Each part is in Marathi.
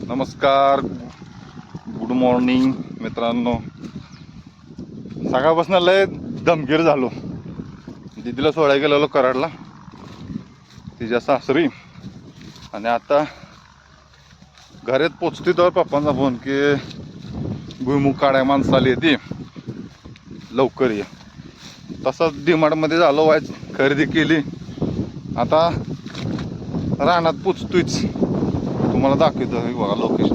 नमस्कार, गुड मॉर्निंग मित्रांनो. सकाळपासून लय दमगीर झालो. दिदीला सोडायला गेलेलो कराडला, तिच्या सासरी. आणि आता घरात पोचते तर पप्पांचा फोन की भुईमुग काढाय माणसं आली ती, लवकर ये. तसंच डीमार्टमध्ये झालो, वाईच खरेदी केली. आता रानात पोचतोयच, तुम्हाला दाखवतो. हे बघा लोकेशन.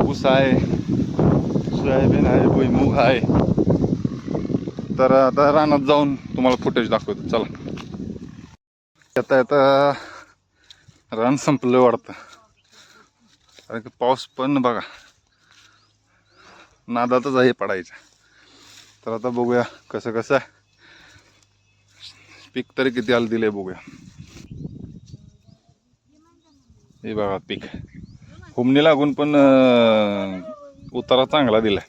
ऊस आहे, सोयाबीन आहे, भुईमुग आहे. तर आता रानात जाऊन तुम्हाला फुटेज दाखवतो. चला. आता रान संपलं वाटतं, कारण की पाऊस पण बघा नादातच आहे पडायचं. तर आता बघूया कसं कसं पीक तरी किती आलं दिलंय बघूया. हे बघा पीक हुमणी लागून पण उतारा चांगला दिलाय.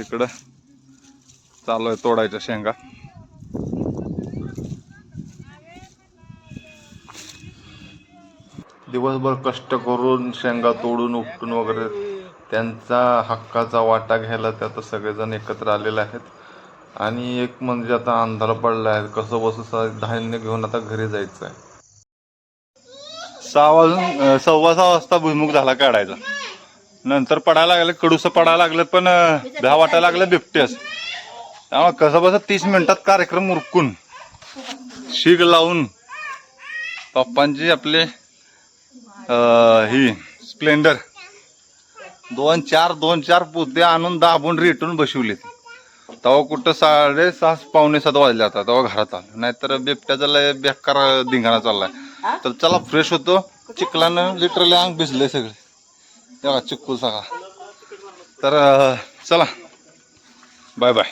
इकडं चालू आहे तोडायच्या शेंगा. दिवसभर कष्ट करून शेंगा तोडून उपटून वगैरे त्यांचा हक्काचा वाटा घ्यायला ते आता सगळेजण एकत्र आलेले आहेत. आणि एक म्हणजे आता अंधार पडला आहे, कसं बसं धान्य घेऊन आता घरी जायचं आहे. 6 वाजून 6:15 वाजता भुईमुग झाला काढायचा. नंतर पडायला लागले, कडूस पडायला लागले, पण भ्या वाटायला लागलं बिबट्यास. त्यामुळे कसं बसं 30 मिनिटात कार्यक्रम उरकून शीग लावून पप्पांची आपले ही स्प्लेंडर 2-4 पोते आणून दाबून रेटून बसवले. तेव्हा कुठं 6:30 पावणे 7 वाजले. आता तेव्हा घरात आलो, नाहीतर बिबट्याचा लय बेकार धिंगाणा चाललाय. तर चला फ्रेश होतो. चिखलानं लिटरली अंग भिजले सगळे, तेव्हा चिखल सगळा. तर चला, बाय बाय.